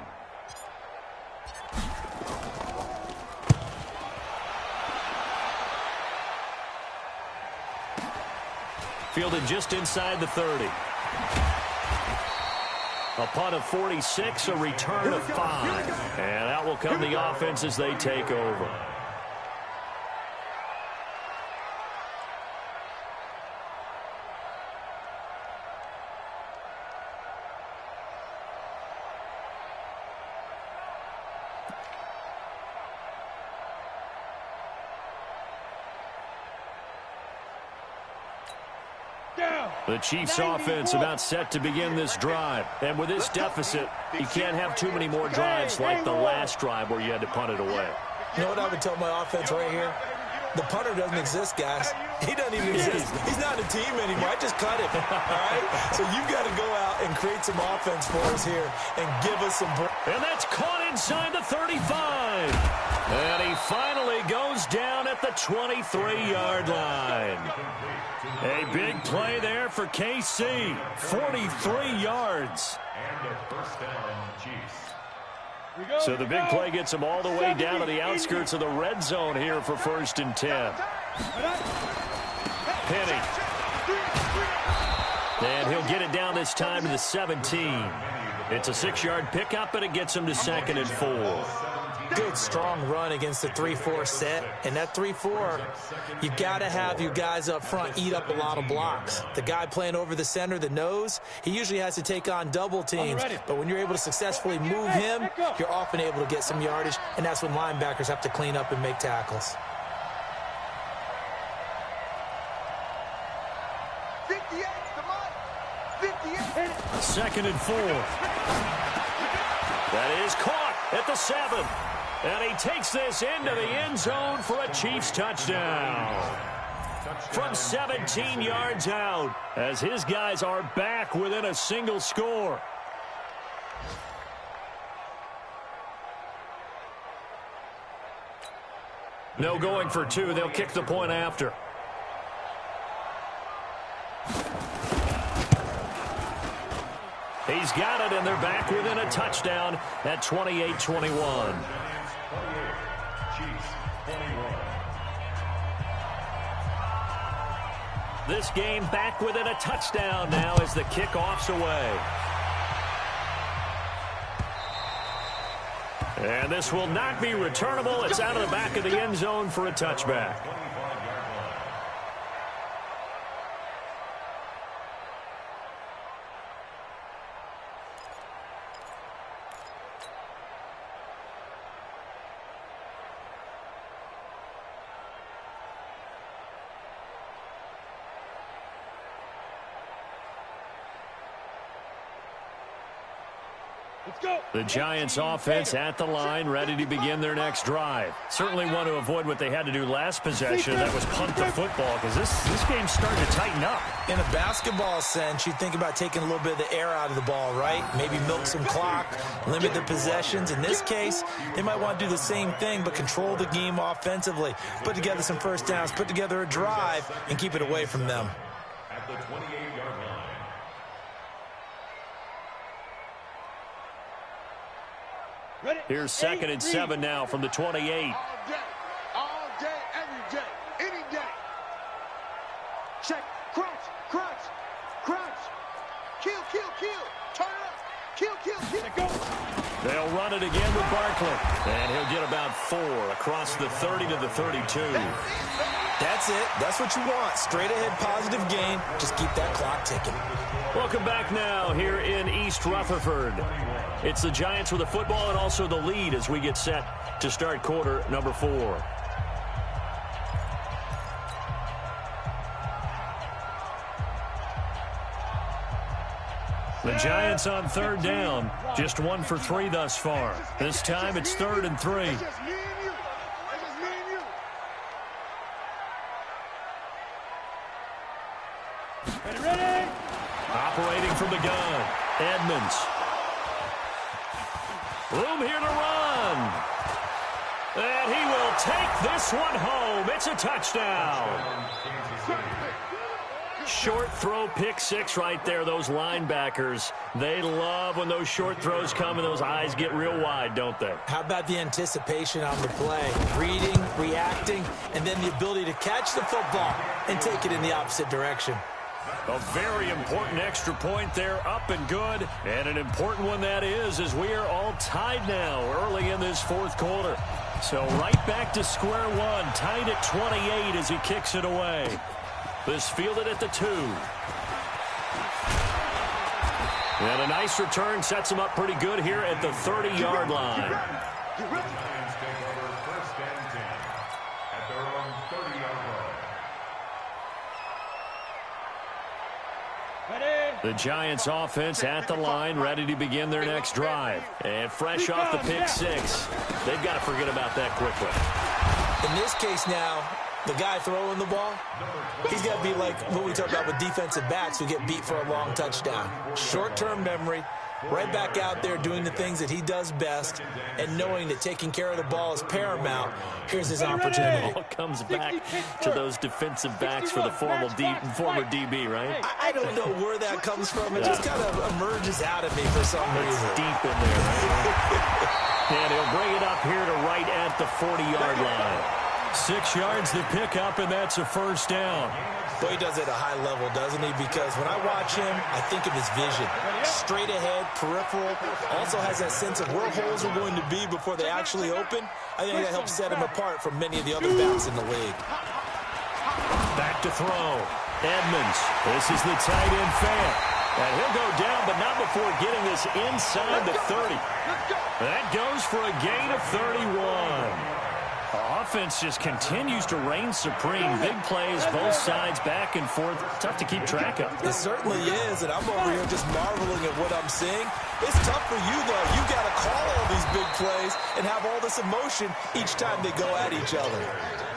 Speaker 1: Fielded just inside the 30. A punt of 46, a return of 5. And out will come the offense as they take over. The Chiefs' offense about set to begin this drive. And with this deficit, you can't have too many more drives like the last drive where you had to punt it away.
Speaker 3: You know what I would tell my offense right here? The punter doesn't exist, guys. He doesn't even exist. He's not a team anymore. I just cut him, all right? So you've got to go out and create some offense for us here and give us some...
Speaker 1: And that's caught inside the 35. And he finally goes down at the 23-yard line. A big play there for KC. 43 yards.
Speaker 2: And a first down, Chiefs.
Speaker 1: So the big play gets him all the way down to the outskirts of the red zone here for 1st and 10. Penny. And he'll get it down this time to the 17. It's a 6-yard pickup, and it gets him to 2nd and 4.
Speaker 3: Good, strong run against the 3-4 set. And that 3-4, you got to have you guys up front eat up a lot of blocks. The guy playing over the center, the nose, he usually has to take on double teams. But when you're able to successfully move him, you're often able to get some yardage, and that's when linebackers have to clean up and make tackles.
Speaker 4: 58, come on. 58.
Speaker 1: 2nd and 4. That is caught at the 7. And he takes this into the end zone for a Chiefs touchdown. From 17 yards out, as his guys are back within a single score. No going for 2. They'll kick the point after. He's got it, and they're back within a touchdown at 28-21. This game back within a touchdown now as the kickoff's away. And this will not be returnable. It's out of the back of the end zone for a touchback. The Giants offense at the line, ready to begin their next drive. Certainly want to avoid what they had to do last possession. That was punt the football, because this game's starting to tighten up.
Speaker 3: In a basketball sense, you think about taking a little bit of the air out of the ball, right? Maybe milk some clock, limit the possessions. In this case, they might want to do the same thing, but control the game offensively. Put together some first downs, put together a drive, and keep it away from them.
Speaker 2: At the 28-yard line.
Speaker 1: Here's 2nd and 7 now from the 28.
Speaker 4: All day, every day, any day. Check, crunch, crunch, crunch. Kill, kill, kill. Turn it up. Kill, kill, kill. Go.
Speaker 1: They'll run it again with Barkley. And he'll get about 4 across the 30 to the 32.
Speaker 3: That's it. That's what you want. Straight ahead positive gain. Just keep that clock ticking.
Speaker 1: Welcome back now here in East Rutherford. It's the Giants with the football and also the lead as we get set to start quarter number 4. The Giants on 3rd down, just 1 for 3 thus far. This time it's 3rd and 3.
Speaker 4: It's just me and you. It's just me and you. Ready?
Speaker 1: Operating from the gun, Edmonds. Room here to run. And he will take this one home. It's a touchdown. Short throw, pick 6 right there. Those linebackers, they love when those short throws come and those eyes get real wide, don't they?
Speaker 3: How about the anticipation on the play? Reading, reacting, and then the ability to catch the football and take it in the opposite direction.
Speaker 1: A very important extra point there, up and good. And an important one that is, as we are all tied now early in this 4th quarter. So right back to square one, tied at 28 as he kicks it away. This fielded at the 2. And a nice return sets him up pretty good here at the 30-yard line.
Speaker 2: Giants take over 1st and 10 at their own 30-yard line.
Speaker 1: The Giants offense at the line, ready to begin their next drive. And fresh off the pick six, they've got to forget about that quickly.
Speaker 3: In this case now, the guy throwing the ball, he's got to be like what we talk about with defensive backs who get beat for a long touchdown. Short-term memory, right back out there doing the things that he does best, and knowing that taking care of the ball is paramount. Here's his opportunity.
Speaker 1: It all comes back to those defensive backs for the former DB, right?
Speaker 3: I don't know where that comes from. It just kind of emerges out of me for some reason.
Speaker 1: It's deep in there, right? And he'll bring it up here to right at the 40-yard line. 6 yards the pickup, and that's a first down.
Speaker 3: Boy, he does it at a high level, doesn't he? Because when I watch him, I think of his vision. Straight ahead, peripheral. Also has that sense of where holes are going to be before they actually open. I think that helps set him apart from many of the other backs in the league.
Speaker 1: Back to throw. Edmonds. This is the tight end fan. And he'll go down, but not before getting this inside the 30. That goes for a gain of 31. Offense just continues to reign supreme. Big plays, both sides, back and forth. Tough to keep track of.
Speaker 3: It certainly is, and I'm over here just marveling at what I'm seeing. It's tough for you, though. You got to call all these big plays and have all this emotion each time they go at each other.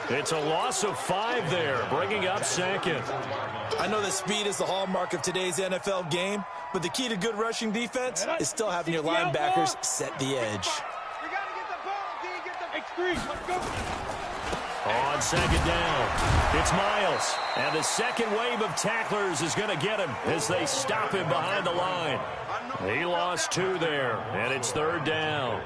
Speaker 1: It's a loss of 5 there, bringing up second.
Speaker 3: I know that speed is the hallmark of today's NFL game, but the key to good rushing defense is still having your linebackers set the edge.
Speaker 1: On second down, it's Miles. And the second wave of tacklers is going to get him as they stop him behind the line. He lost 2 there, and it's third down.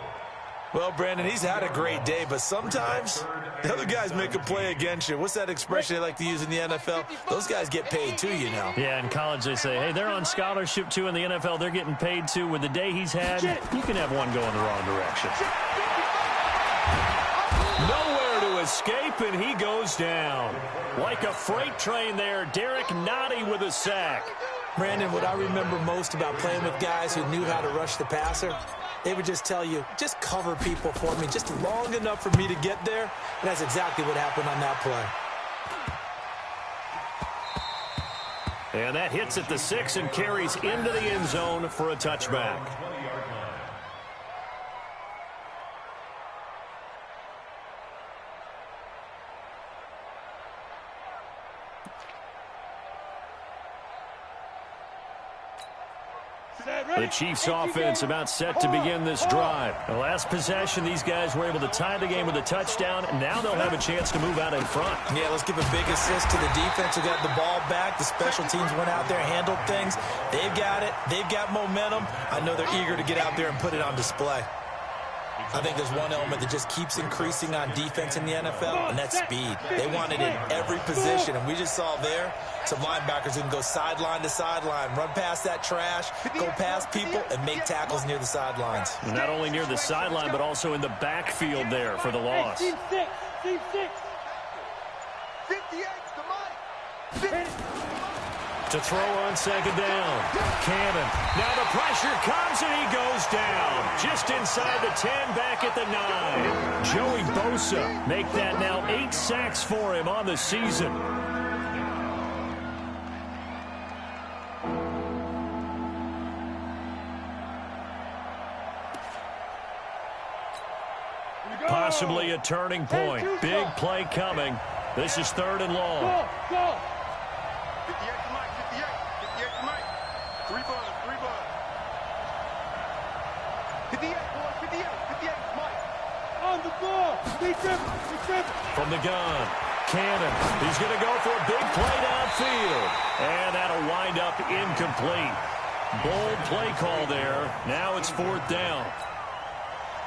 Speaker 3: Well, Brandon, he's had a great day, but sometimes the other guys make a play against you. What's that expression they like to use in the NFL? Those guys get paid too, you know.
Speaker 1: Yeah, in college they say, hey, they're on scholarship too. In the NFL, they're getting paid too. With the day he's had, you can have one going the wrong direction. Nowhere to escape, and he goes down. Like a freight train there, Derek Nottie with a sack.
Speaker 3: Brandon, what I remember most about playing with guys who knew how to rush the passer, they would just tell you, just cover people for me, just long enough for me to get there. And that's exactly what happened on that
Speaker 1: play. And that hits at the 6 and carries into the end zone for a touchback. The Chiefs offense about set to begin this drive. The last possession, these guys were able to tie the game with a touchdown, and now they'll have a chance to move out in front.
Speaker 3: Yeah, let's give a big assist to the defense who got the ball back. The special teams went out there, handled things. They've got it. They've got momentum. I know they're eager to get out there and put it on display. I think there's one element that just keeps increasing on defense in the NFL, and that's speed. They want it in every position, and we just saw there some linebackers who can go sideline to sideline, run past that trash, go past people, and make tackles near the sidelines.
Speaker 1: Not only near the sideline, but also in the backfield there for the loss.
Speaker 4: Team 6. 58 to Mike.
Speaker 1: To throw on second down. Cannon. Now the pressure comes and he goes down. Just inside the 10, back at the 9. Joey Bosa make that now 8 sacks for him on the season. Possibly a turning point. Big play coming. This is 3rd and long.
Speaker 4: Go. 58 to Mike. 58 to Mike. 3 bud. 58, boys. 58 to Mike. On the ball. Be driven.
Speaker 1: From the gun, Cannon. He's going to go for a big play downfield. And that'll wind up incomplete. Bold play call there. Now it's 4th down.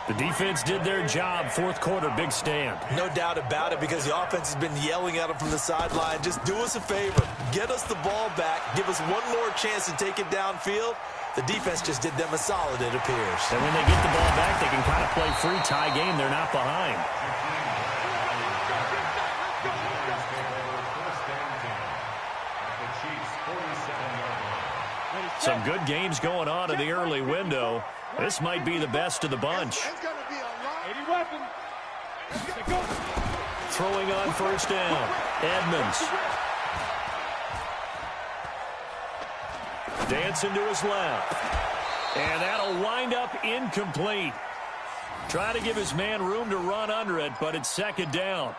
Speaker 1: The defense did their job. 4th quarter, big stand.
Speaker 3: No doubt about it, because the offense has been yelling at them from the sideline. Just do us a favor. Get us the ball back. Give us one more chance to take it downfield. The defense just did them a solid, it appears.
Speaker 1: And when they get the ball back, they can kind of play free tie game. They're not behind. Some good games going on in the early window. This might be the best of the bunch. Throwing on first down. Edmonds. Dancing to his left. And that'll wind up incomplete. Trying to give his man room to run under it, but it's second down.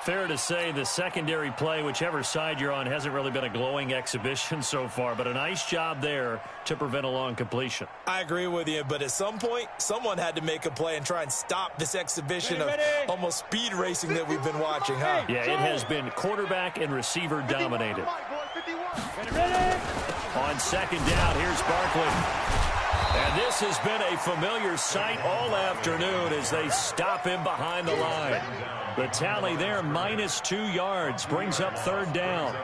Speaker 1: Fair to say the secondary play, whichever side you're on, hasn't really been a glowing exhibition so far, but a nice job there to prevent a long completion.
Speaker 3: I agree with you, but at some point, someone had to make a play and try and stop this exhibition of almost speed racing that we've been watching, huh?
Speaker 1: Yeah, it has been quarterback and receiver dominated. On second down, here's Barkley. And this has been a familiar sight all afternoon as they stop him behind the line. The tally there, -2 yards, brings up third down.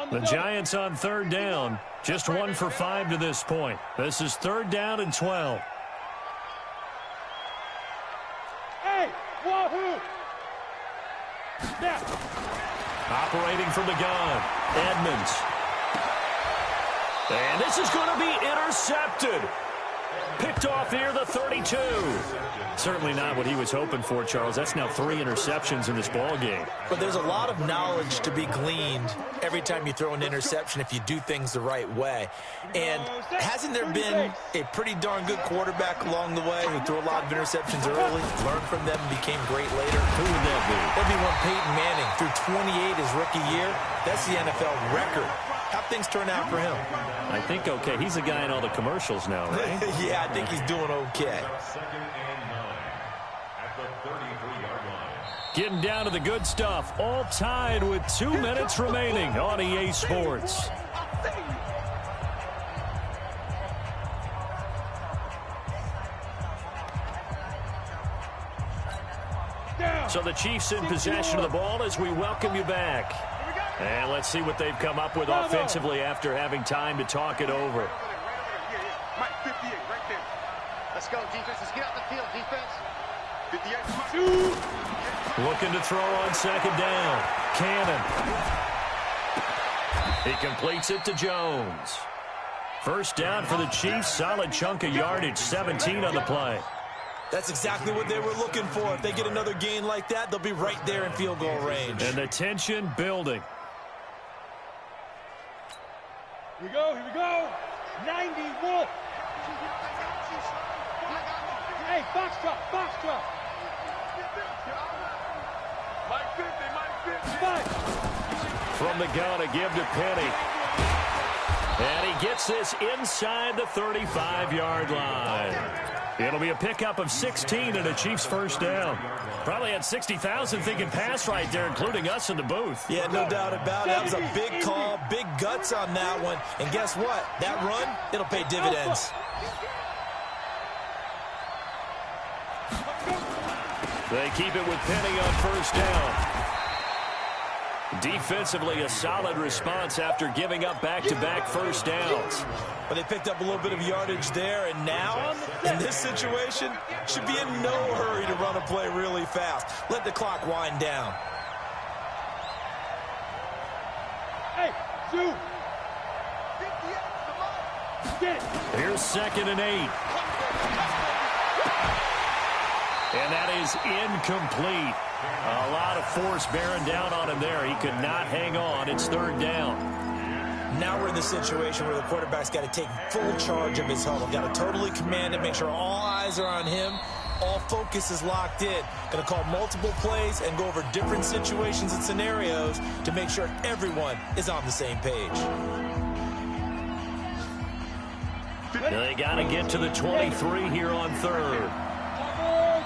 Speaker 1: The Giants on third down, just 1 for 5 to this point. This is third down and 12.
Speaker 4: Hey, wahoo! Snap.
Speaker 1: Operating from the gun, Edmonds. And this is going to be intercepted. Picked off near the 32. Certainly not what he was hoping for, Charles. That's now 3 interceptions in this ball game.
Speaker 3: But there's a lot of knowledge to be gleaned every time you throw an interception if you do things the right way. And hasn't there been a pretty darn good quarterback along the way who threw a lot of interceptions early, learned from them, and became great later?
Speaker 1: Who would that be?
Speaker 3: That'd be one Peyton Manning threw 28 his rookie year. That's the NFL record. How'd things turn out for him?
Speaker 1: I think okay. He's the guy in all the commercials now, right?
Speaker 3: Yeah, I think he's doing okay.
Speaker 2: Second and 9 at the 33-yard line.
Speaker 1: Getting down to the good stuff. All tied with 2 minutes remaining on EA Sports. So the Chiefs in possession of the ball as we welcome you back. And let's see what they've come up with offensively after having time to talk it over.
Speaker 4: Mike, 58, right there.
Speaker 6: Let's go, defense. Let's get out the field, defense.
Speaker 4: 58.
Speaker 1: Looking to throw on second down. Cannon. He completes it to Jones. First down for the Chiefs. Solid chunk of yardage. 17 on the play.
Speaker 3: That's exactly what they were looking for. If they get another gain like that, they'll be right there in field goal range.
Speaker 1: And the tension building.
Speaker 4: Here we go, here we go. 91. Hey, box drop, box drop. Mike 50, Mike 50. Five.
Speaker 1: From the gun, a give to Penny. And he gets this inside the 35-yard line. It'll be a pickup of 16 and a Chiefs first down. Probably had 60,000 thinking pass right there, including us in the booth.
Speaker 3: Yeah, no doubt about it. That was a big call, big guts on that one. And guess what? That run, it'll pay dividends.
Speaker 1: They keep it with Penny on first down. Defensively, a solid response after giving up back-to-back first downs.
Speaker 3: But they picked up a little bit of yardage there, and now, in this situation, should be in no hurry to run a play really fast. Let the clock wind down.
Speaker 4: Hey, shoot. Get it.
Speaker 1: Here's 2nd and 8. And that is incomplete. A lot of force bearing down on him there. He could not hang on. It's third down.
Speaker 3: Now we're in the situation where the quarterback's got to take full charge of his huddle. Got to totally command it, make sure all eyes are on him. All focus is locked in. Going to call multiple plays and go over different situations and scenarios to make sure everyone is on the same page.
Speaker 1: They got to get to the 23 here on third.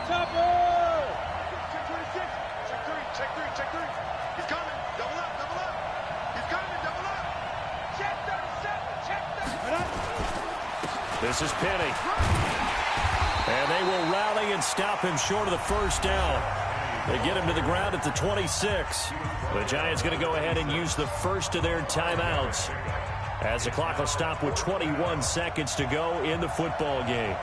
Speaker 4: Topper.
Speaker 6: Check three. He's coming. Double up. He's coming. Double up. Check 37.
Speaker 1: This is Penny. And they will rally and stop him short of the first down. They get him to the ground at the 26. The Giants going to go ahead and use the first of their timeouts as the clock will stop with 21 seconds to go in the football game.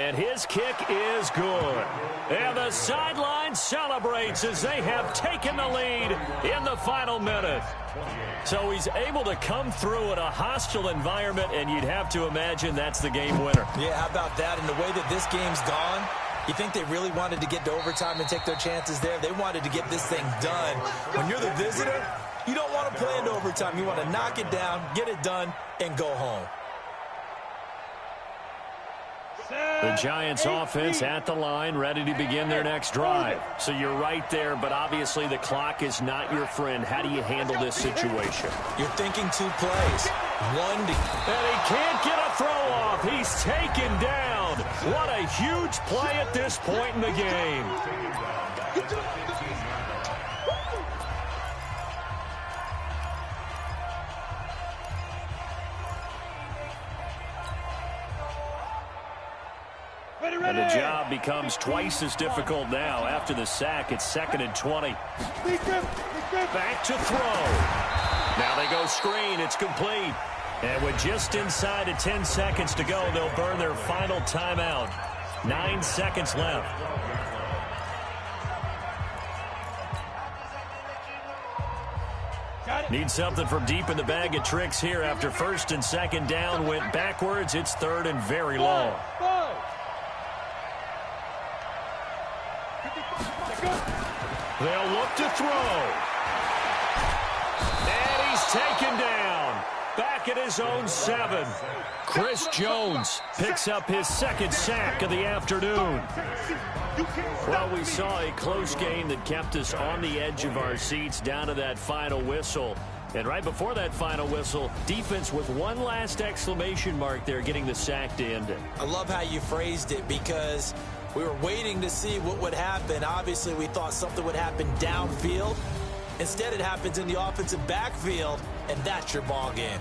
Speaker 1: And his kick is good. And the sideline celebrates as they have taken the lead in the final minute. So he's able to come through in a hostile environment, and you'd have to imagine that's the game winner.
Speaker 3: Yeah, how about that? And the way that this game's gone, you think they really wanted to get to overtime and take their chances there? They wanted to get this thing done. When you're the visitor, you don't want to play into overtime. You want to knock it down, get it done, and go home.
Speaker 1: The Giants offense at the line, ready to begin their next drive. So you're right there, but obviously the clock is not your friend. How do you handle this situation?
Speaker 3: You're thinking 2 plays. And
Speaker 1: he can't get a throw off. He's taken down. What a huge play at this point in the game. And the job becomes twice as difficult now. After the sack, it's 2nd and 20. Back to throw. Now they go screen. It's complete. And with just inside of 10 seconds to go, they'll burn their final timeout. 9 seconds left. Need something from deep in the bag of tricks here after 1st and 2nd down. Went backwards. It's 3rd and very long. They'll look to throw. And he's taken down. Back at his own 7. Chris Jones picks up his 2nd sack of the afternoon. Well, we saw a close game that kept us on the edge of our seats down to that final whistle. And right before that final whistle, defense with one last exclamation mark there, getting the sack to end it.
Speaker 3: I love how you phrased it, because we were waiting to see what would happen. Obviously, we thought something would happen downfield. Instead, it happens in the offensive backfield, and that's your ball game.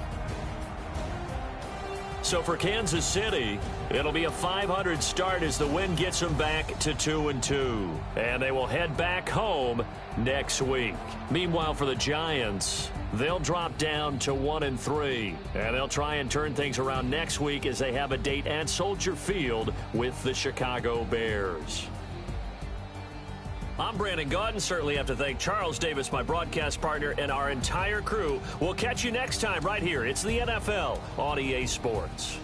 Speaker 1: So for Kansas City, it'll be a 500 start as the win gets them back to 2-2. And they will head back home next week. Meanwhile, for the Giants, they'll drop down to 1-3. And they'll try and turn things around next week as they have a date at Soldier Field with the Chicago Bears. I'm Brandon Gaudin. Certainly have to thank Charles Davis, my broadcast partner, and our entire crew. We'll catch you next time right here. It's the NFL on EA Sports.